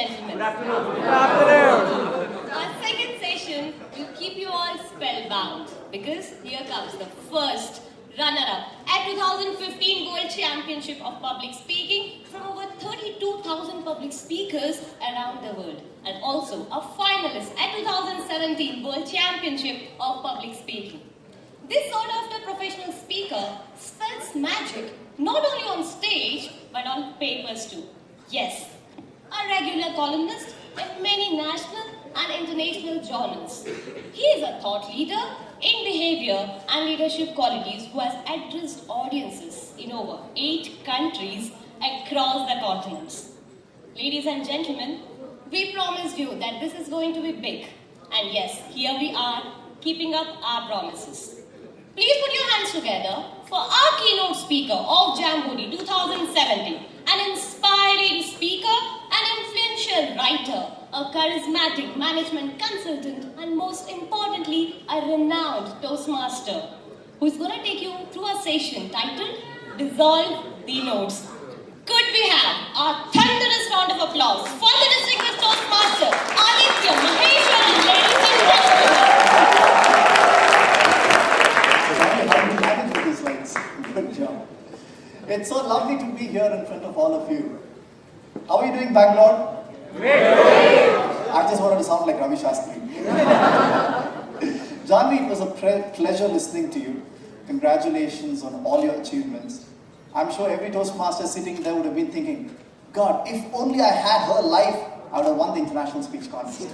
gentlemen. Good afternoon. Good afternoon. Our second session will keep you all spellbound because here comes the first runner-up at 2015 World Championship of Public Speaking from over 32,000 public speakers around the world, and also a finalist at 2017 World Championship of Public Speaking. This sought-after professional speaker spells magic not only on stage but on papers too. Yes, a regular columnist in many national and international journals. He is a thought leader in behavior and leadership qualities who has addressed audiences in over 8 countries across the continents. Ladies and gentlemen, we promised you that this is going to be big. And yes, here we are, keeping up our promises. Please put your hands together for our keynote speaker of Jamboree 2017, an inspiring speaker, an influential writer, a charismatic management consultant, and most importantly, a renowned Toastmaster, who is going to take you through a session titled Dissolve the Notes. Could we have a thunderous round of applause for the distinguished Toastmaster, Aditya Maheswaran, ladies and gentlemen. Good job. It's so lovely to be here in front of all of you. How are you doing, Bangalore? Great! I just wanted to sound like Ravi Shastri. Janvi, it was a pleasure listening to you. Congratulations on all your achievements. I'm sure every Toastmaster sitting there would have been thinking, God, if only I had her life, I would have won the International Speech Contest.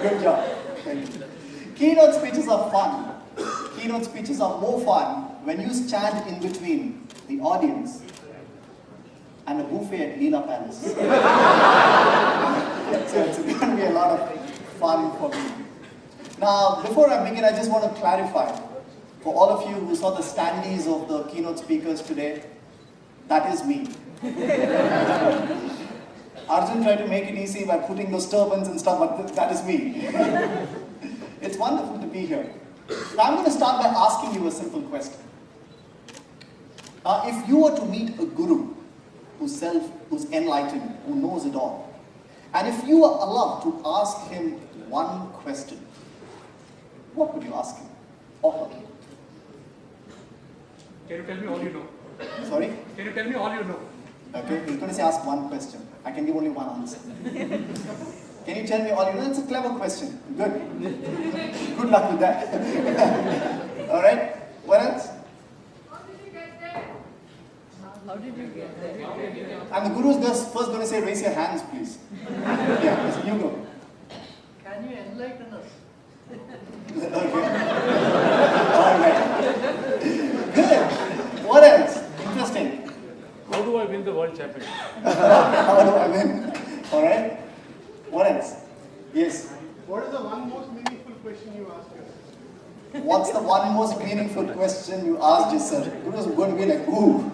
Good job. Thank you. Keynote speeches are fun. Keynote speeches are more fun when you stand in between the audience and a buffet at Leela Palace. So it's going to be a lot of fun for me. Now, before I begin, I just want to clarify. For all of you who saw the standees of the keynote speakers today, that is me. Arjun tried to make it easy by putting those turbans and stuff, but that is me. It's wonderful to be here. Now, I'm going to start by asking you a simple question. If you were to meet a guru who's enlightened, who knows it all, and if you were allowed to ask him one question, what would you ask him or her? Can you tell me all you know? Sorry? Can you tell me all you know? Okay, he's going to say ask one question. I can give only one answer. Can you tell me all you know? It's a clever question. Good. Good luck with that. Alright? What else? How did you get there? And the guru is just first going to say, raise your hands, please. Yeah, so you go. Can you enlighten us? Okay. Alright. Good. What else? Interesting. How do I win the world championship? How do I win? Alright. What else? Yes. What is the one most meaningful question you ask yourself? What's the one most meaningful question you asked yourself? Guru is going to be like, ooh.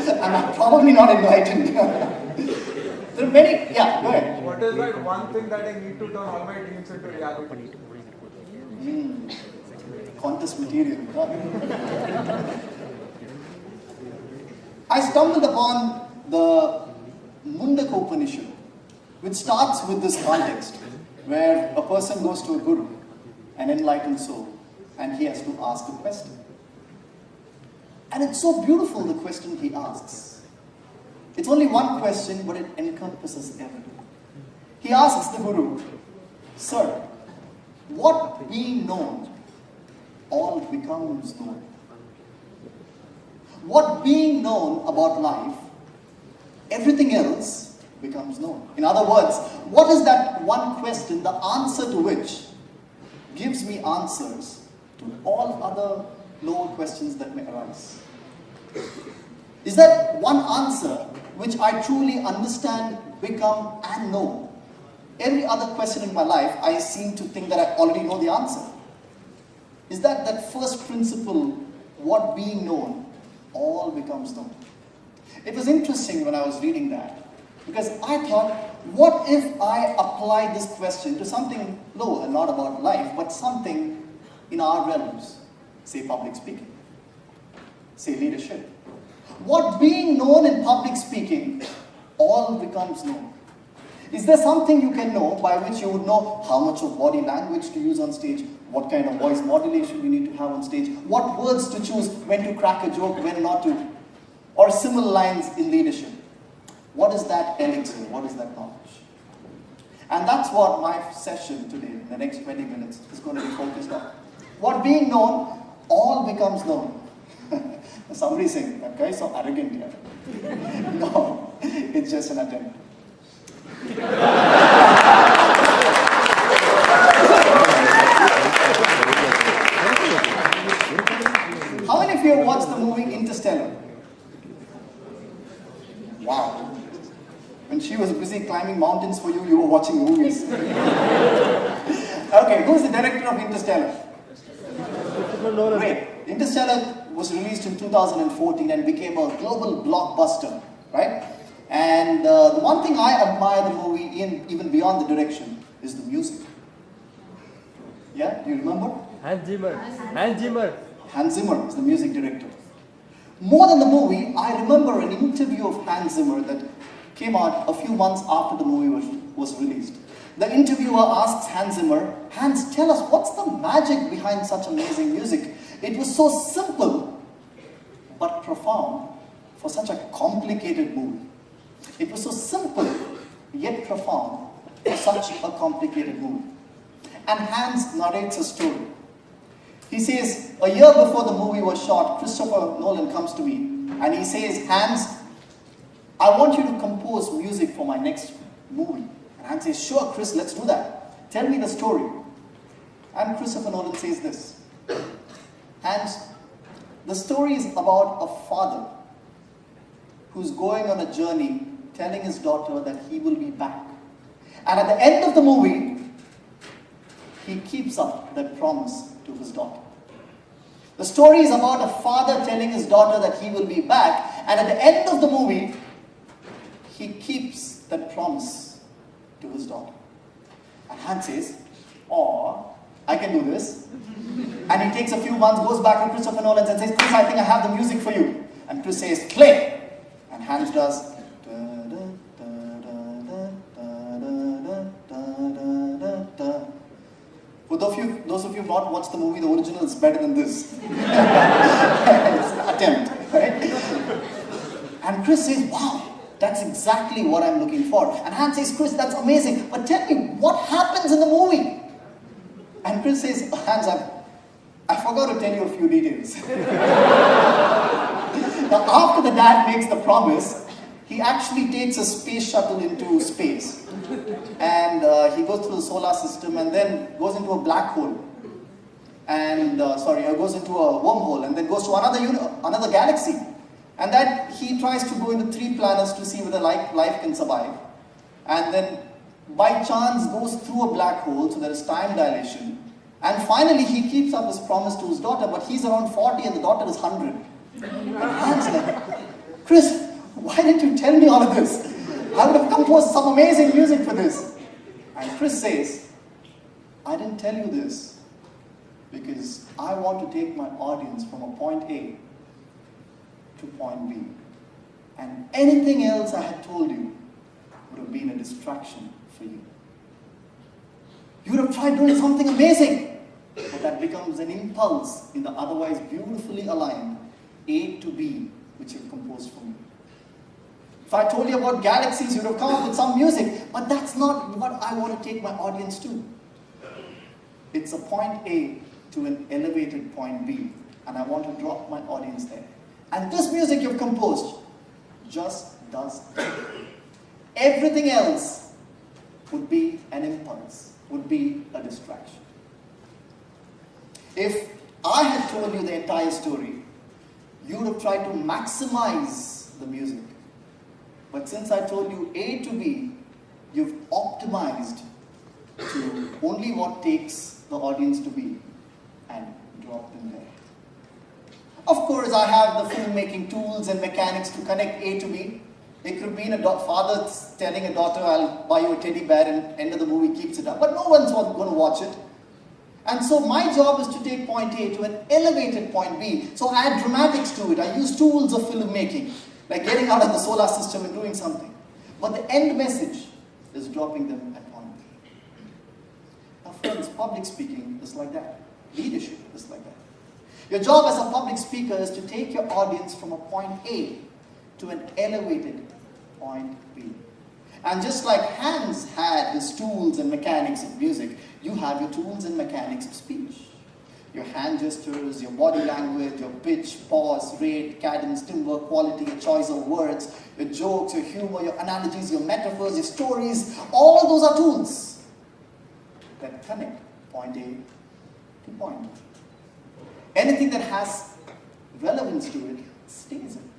And I'm probably not enlightened. There are many, yeah, go ahead. What is that one thing that I need to turn all my dreams into reality? Contest material. I stumbled upon the Mundaka Upanishad, which starts with this context, where a person goes to a guru, an enlightened soul, and he has to ask a question. And it's so beautiful, the question he asks. It's only one question, but it encompasses everything. He asks the guru, Sir, what being known, all becomes known. What being known about life, everything else becomes known. In other words, what is that one question, the answer to which gives me answers to all other lower questions that may arise? Is that one answer which I truly understand, become, and know? Every other question in my life, I seem to think that I already know the answer. Is that first principle, what being known, all becomes known? It was interesting when I was reading that, because I thought, what if I apply this question to something lower, not about life, but something in our realms, say public speaking, say leadership. What being known in public speaking all becomes known. Is there something you can know by which you would know how much of body language to use on stage, what kind of voice modulation you need to have on stage, what words to choose, when to crack a joke, when not to, or similar lines in leadership? What is that elixir? What is that knowledge? And that's what my session today, in the next 20 minutes, is going to be focused on. What being known, all becomes known. Somebody saying, that guy is so arrogant here. No, it's just an attempt. How many of you have watched the movie Interstellar? Wow. When she was busy climbing mountains for you, you were watching movies. Okay, who's the director of Interstellar? Great. Interstellar was released in 2014 and became a global blockbuster, right? And the one thing I admire the movie, even beyond the direction, is the music. Yeah, do you remember? Hans Zimmer. Hans Zimmer is the music director. More than the movie, I remember an interview of Hans Zimmer that came out a few months after the movie was released. The interviewer asks Hans Zimmer, Hans, tell us, what's the magic behind such amazing music? It was so simple, but profound for such a complicated movie. It was so simple, yet profound for such a complicated movie. And Hans narrates a story. He says, a year before the movie was shot, Christopher Nolan comes to me and he says, Hans, I want you to compose music for my next movie. And Hans says, sure, Chris, let's do that. Tell me the story. And Christopher Nolan says this, Hans, the story is about a father who's going on a journey telling his daughter that he will be back. And at the end of the movie, he keeps up that promise to his daughter. The story is about a father telling his daughter that he will be back, and at the end of the movie, he keeps that promise to his daughter. And Hans says, oh, I can do this. And he takes a few months, goes back to Christopher Nolan and says, Chris, I think I have the music for you. And Chris says, play. And Hans does. For those of you who have not watched the movie, the original is better than this. It's an attempt, right? And Chris says, wow, that's exactly what I'm looking for. And Hans says, Chris, that's amazing, but tell me, what happens in the movie? And Chris says, Hans, I forgot to tell you a few details. Now, after the dad makes the promise, he actually takes a space shuttle into space. And he goes through the solar system and then goes into a black hole. And, goes into a wormhole and then goes to another galaxy. And that he tries to go into 3 planets to see whether life can survive. And then, by chance, goes through a black hole, so there is time dilation. And finally, he keeps up his promise to his daughter, but he's around 40 and the daughter is 100. And Hans like, Chris, why didn't you tell me all of this? I would have composed some amazing music for this. And Chris says, I didn't tell you this because I want to take my audience from a point A to point B. And anything else I had told you would have been a distraction for you. You would have tried doing something amazing, but that becomes an impulse in the otherwise beautifully aligned A to B, which you've composed for me. If I told you about galaxies, you would have come up with some music, but that's not what I want to take my audience to. It's a point A to an elevated point B, and I want to drop my audience there. And this music you've composed just does that. Everything else would be an impulse, would be a distraction. If I had told you the entire story, you would have tried to maximize the music. But since I told you A to B, you've optimized to only what takes the audience to B and drop them there. Of course, I have the filmmaking tools and mechanics to connect A to B. It could be a father telling a daughter, I'll buy you a teddy bear, and end of the movie keeps it up. But no one's going to watch it. And so my job is to take point A to an elevated point B. So I add dramatics to it. I use tools of filmmaking, like getting out of the solar system and doing something. but the end message is dropping them at point B. Now friends, public speaking is like that. Leadership is like that. Your job as a public speaker is to take your audience from a point A to an elevated point B. And just like Hans had his tools and mechanics of music, you have your tools and mechanics of speech. Your hand gestures, your body language, your pitch, pause, rate, cadence, timbre, quality, your choice of words, your jokes, your humor, your analogies, your metaphors, your stories, all those are tools that connect point A to point B. Anything that has relevance to it stays in.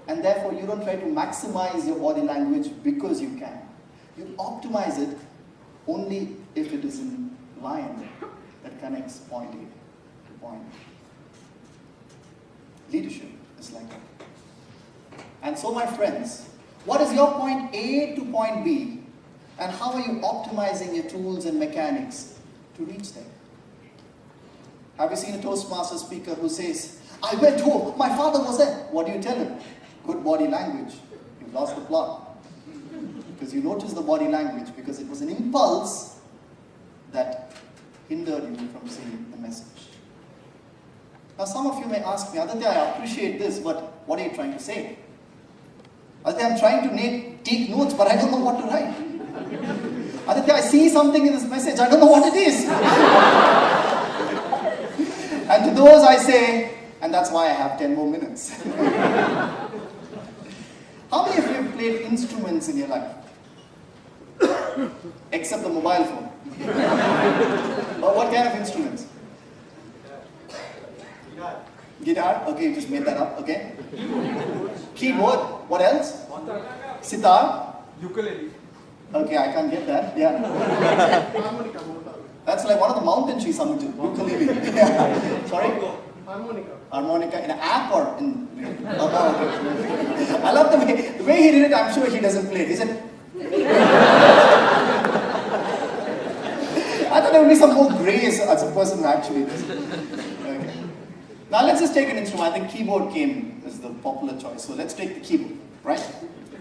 And therefore, you don't try to maximize your body language because you can. You optimize it only if it is in line that connects point A to point B. Leadership is like that. And so, my friends, what is your point A to point B? And how are you optimizing your tools and mechanics to reach there? Have you seen a Toastmaster speaker who says, I went home, my father was there? What do you tell him? Good body language. You've lost the plot. Because you noticed the body language, because it was an impulse that hindered you from saying the message. Now some of you may ask me, Aditya, I appreciate this, but what are you trying to say? Aditya, I'm trying to take notes, but I don't know what to write. Aditya, I see something in this message, I don't know what it is. And to those I say, and that's why I have 10 more minutes. How many of you have played instruments in your life? Except the mobile phone. But what kind of instruments? Guitar? Okay, you just made that up, okay. Keyboard? What else? Sitar? Ukulele. Okay, I can't get that, yeah. That's like one of the mountain trees, something to ukulele. Yeah. Sorry? Harmonica in an app or in real? Oh, okay. I love the way he did it. I'm sure he doesn't play it. He said, I thought there would be some more grace as a person who actually does it. Okay. Now let's just take an instrument. I think keyboard came as the popular choice. So let's take the keyboard, right?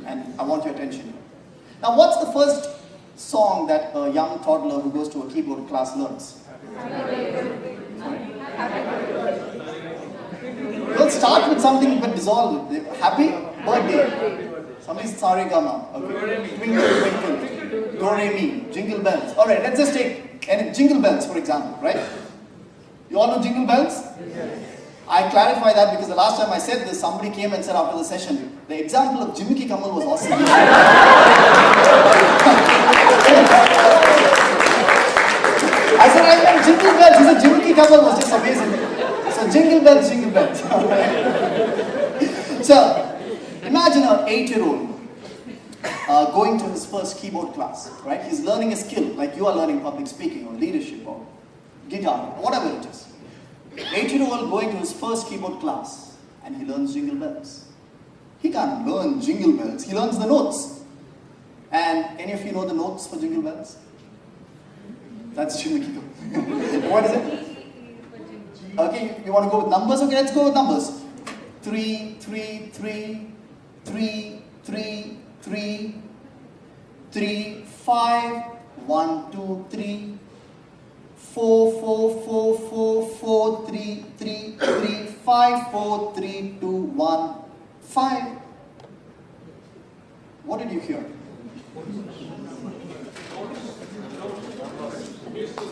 And I want your attention here. Now what's the first song that a young toddler who goes to a keyboard class learns? Let's start with something but dissolve it. Happy birthday. Somebody's Sari Gama. Okay. Twinkle, twinkle. Do re mi. Jingle bells. Alright, let's just take jingle bells for example, right? You all know jingle bells? Yes. I clarify that because the last time I said this, somebody came and said after the session, the example of Jimmy Kamal was awesome. I said, I meant jingle bells. He said, Jimmy Kamal was just amazing. So jingle bells, jingle bells. So, imagine an 8-year-old going to his first keyboard class, right? He's learning a skill, like you are learning public speaking or leadership or guitar, whatever it is. 8-year-old going to his first keyboard class and he learns jingle bells. He can't learn jingle bells, he learns the notes. And any of you know the notes for jingle bells? That's Jimmy Kamal. What is it? Okay, you want to go with numbers? Okay, let's go with numbers. 3, 3, 3, 3, 3, 3, 3, 5, 1, 2, 3, 4, 4, 4, 4, 4, 3, 3, 3, 5, 4, 3, 2, 1, 5. What did you hear?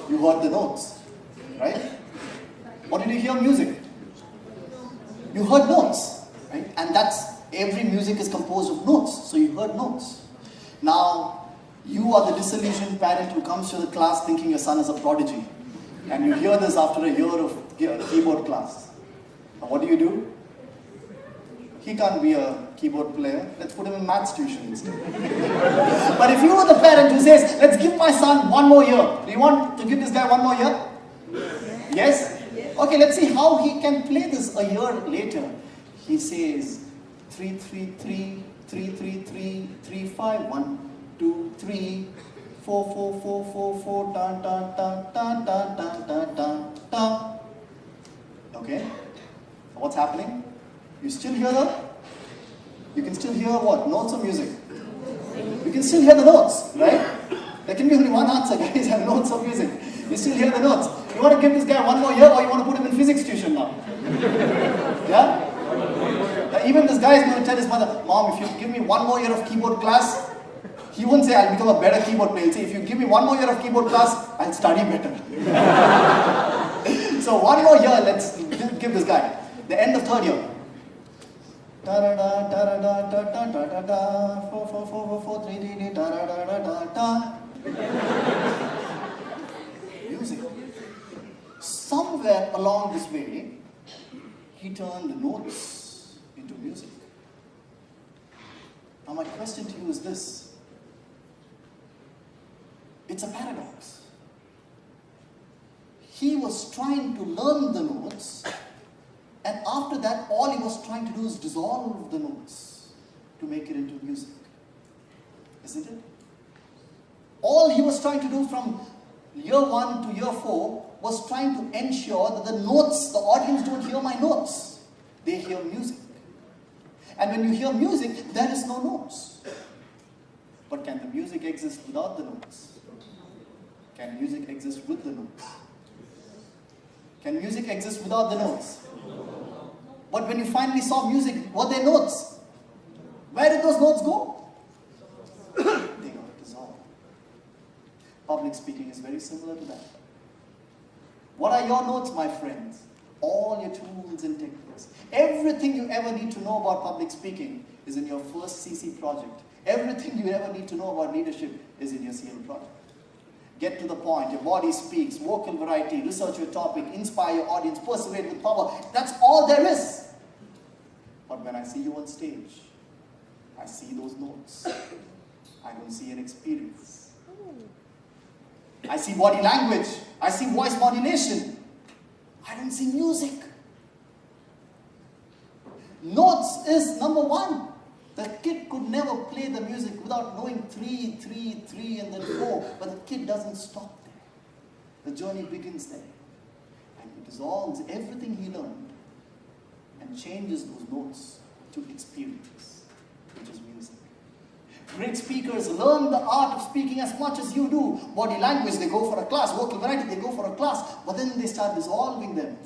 You heard the notes, right? What did you hear? Music. You heard notes, right? And every music is composed of notes, so you heard notes. Now, you are the disillusioned parent who comes to the class thinking your son is a prodigy. And you hear this after a year of keyboard class. Now what do? He can't be a keyboard player. Let's put him in maths tuition instead. But if you were the parent who says, let's give my son one more year. Do you want to give this guy one more year? Yes? Okay, let's see how he can play this a year later. He says, 3, 3, 3, 3, 3, 3, 3, 5, 1, 2, 3, 4, 4, 4, 4, 4, dun, dun, dun, dun, dun, dun, dun, dun, dun. Okay? So what's happening? You still hear that? You can still hear what? Notes of music. You can still hear the notes, right? There can be only one answer, guys, and notes of music. You still hear the notes. You want to give this guy one more year, or you want to put him in physics tuition now? Yeah? Even this guy is going to tell his mother, Mom, if you give me one more year of keyboard class, he won't say I'll become a better keyboard player. He'll say, if you give me one more year of keyboard class, I'll study better. So one more year, let's give this guy. The end of third year. Da da da da da da da da da da 4 4 4 4 3 3 da da da da da. Music. Somewhere along this way, he turned notes into music. Now my question to you is this. It's a paradox. He was trying to learn the notes, and after that, all he was trying to do is dissolve the notes to make it into music. Isn't it? All he was trying to do from year 1 to year 4 was trying to ensure that the notes, the audience don't hear my notes. They hear music. And when you hear music, there is no notes. But can the music exist without the notes? Can music exist with the notes? Can music exist without the notes? But when you finally saw music, were there notes? Where did those notes go? They got dissolved. Public speaking is very similar to that. What are your notes, my friends? All your tools and techniques. Everything you ever need to know about public speaking is in your first CC project. Everything you ever need to know about leadership is in your CL project. Get to the point. Your body speaks, vocal variety, research your topic, inspire your audience, persuade with power. That's all there is. But when I see you on stage, I see those notes. I don't see an experience. I see body language. I see voice modulation. I don't see music. Notes is number one. The kid could never play the music without knowing 3, 3, 3, and then 4. But the kid doesn't stop there. The journey begins there. And he dissolves everything he learned and changes those notes to experience, which is music. Great speakers learn the art of speaking as much as you do. Body language, they go for a class. Vocal variety, they go for a class. But then they start dissolving them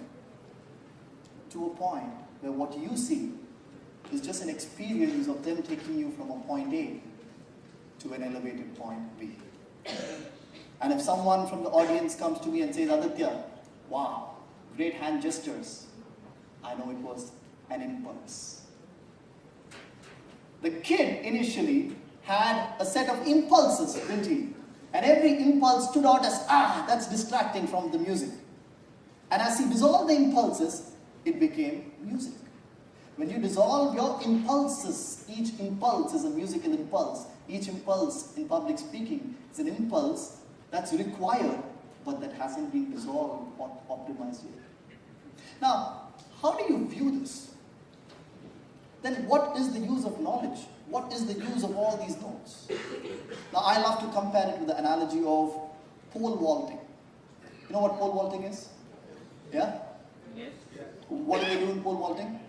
to a point where what you see is just an experience of them taking you from a point A to an elevated point B. And if someone from the audience comes to me and says, Aditya, wow, great hand gestures, I know it was an impulse. The kid initially had a set of impulses, didn't he? And every impulse stood out as, that's distracting from the music. And as he dissolved the impulses, it became music. When you dissolve your impulses, each impulse is a musical impulse. Each impulse in public speaking is an impulse that's required, but that hasn't been dissolved or optimized yet. Now, how do you view this? Then what is the use of knowledge? What is the use of all these notes? Now, I love to compare it with the analogy of pole vaulting. You know what pole vaulting is? Yeah? Yes. What do they do in pole vaulting?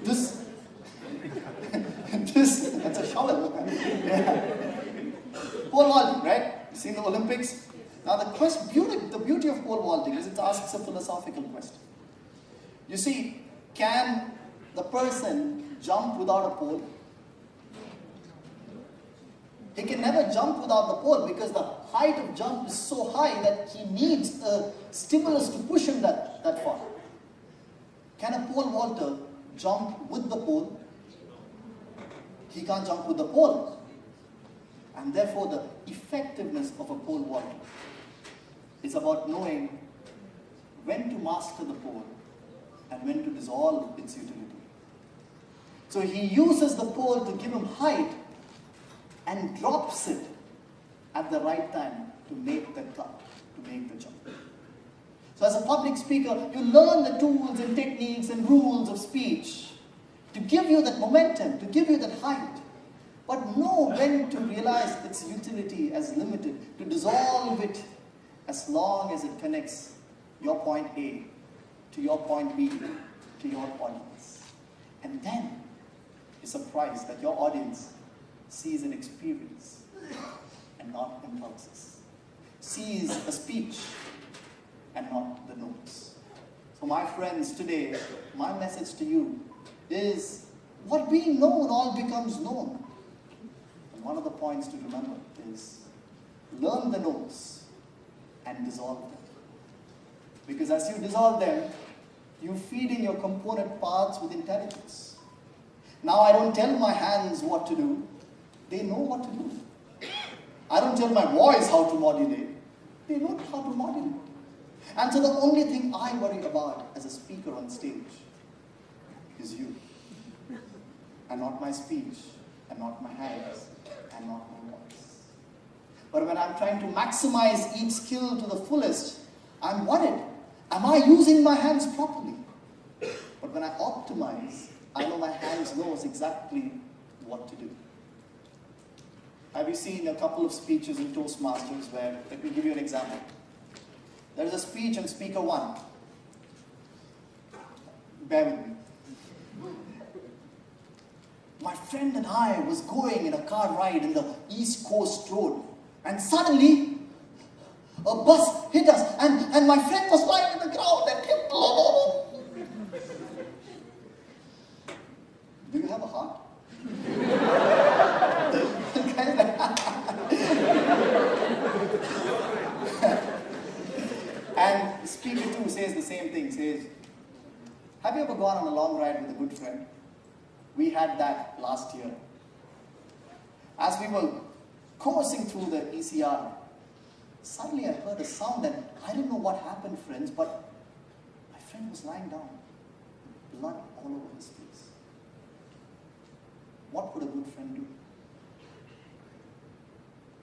This, that's a shovel. Yeah. Pole vaulting, right? You seen the Olympics? Now the beauty of pole vaulting is it asks a philosophical question. You see, can the person jump without a pole? He can never jump without the pole because the height of jump is so high that he needs a stimulus to push him that far. Can a pole vaulter jump with the pole? He can't jump with the pole. And therefore the effectiveness of a pole vaulter is about knowing when to master the pole and when to dissolve its utility. So he uses the pole to give him height and drops it at the right time to make the cut, to make the jump. So as a public speaker, you learn the tools and techniques and rules of speech to give you that momentum, to give you that height, but know when to realize its utility as limited, to dissolve it as long as it connects your point A to your point B to your audience. And then be surprised that your audience sees an experience and not impulses, sees a speech and not the notes. So my friends, today, my message to you is what being known all becomes known. And one of the points to remember is learn the notes and dissolve them. Because as you dissolve them, you feed in your component parts with intelligence. Now I don't tell my hands what to do, they know what to do. I don't tell my voice how to modulate, they know how to modulate. And so the only thing I worry about as a speaker on stage is you. And not my speech, and not my hands, and not my voice. But when I'm trying to maximize each skill to the fullest, I'm worried. Am I using my hands properly? But when I optimize, I know my hands knows exactly what to do. Have you seen a couple of speeches in Toastmasters where, let me give you an example. There is a speech on speaker 1. Bear with me. My friend and I was going in a car ride in the East Coast Road, and suddenly a bus hit us, and my friend was lying on the ground and kept Do you have a heart? And speaker 2 says the same thing, says, have you ever gone on a long ride with a good friend? We had that last year. As we were coursing through the ECR, suddenly I heard a sound and I didn't know what happened, friends, but my friend was lying down, blood all over his face. What would a good friend do?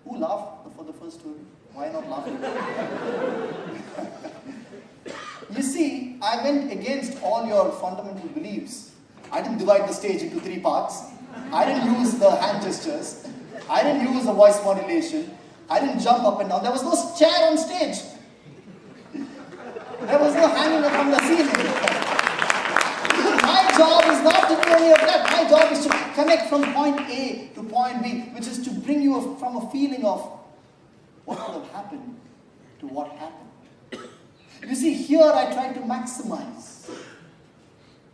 Who laughed for the first story? Why not laughing? You see, I went against all your fundamental beliefs. I didn't divide the stage into 3 parts. I didn't use the hand gestures. I didn't use the voice modulation. I didn't jump up and down. There was no chair on stage. There was no hanging from the ceiling. My job is not to do any of that. My job is to connect from point A to point B, which is to bring you from a feeling of what would have happened to what happened. You see, here I tried to maximize.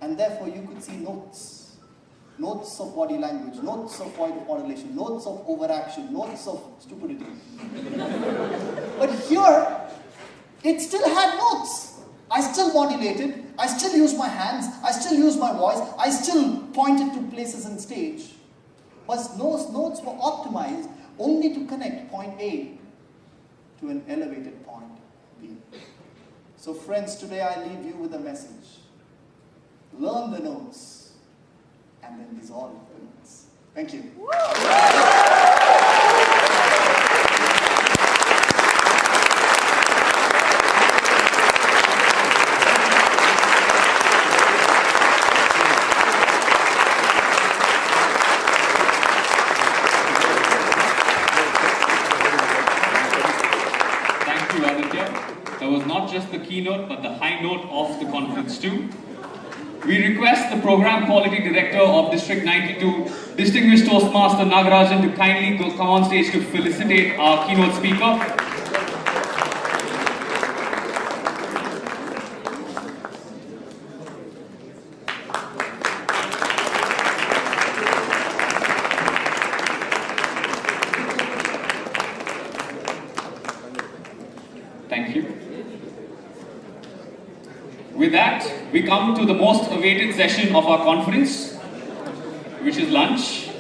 And therefore you could see notes. Notes of body language, notes of voice modulation, notes of overaction, notes of stupidity. But here, it still had notes. I still modulated, I still used my hands, I still used my voice, I still pointed to places on stage. But those notes were optimized only to connect point A to an elevated point B. So friends, today I leave you with a message. Learn the notes and then dissolve the notes. Thank you. Thank you, Aditya. That was not just the keynote, but the high note of the conference too. We request the Program Quality Director of District 92, Distinguished Toastmaster Nagarajan, to kindly come on stage to felicitate our keynote speaker. Thank you. With that, we come to the most awaited session of our conference, which is lunch.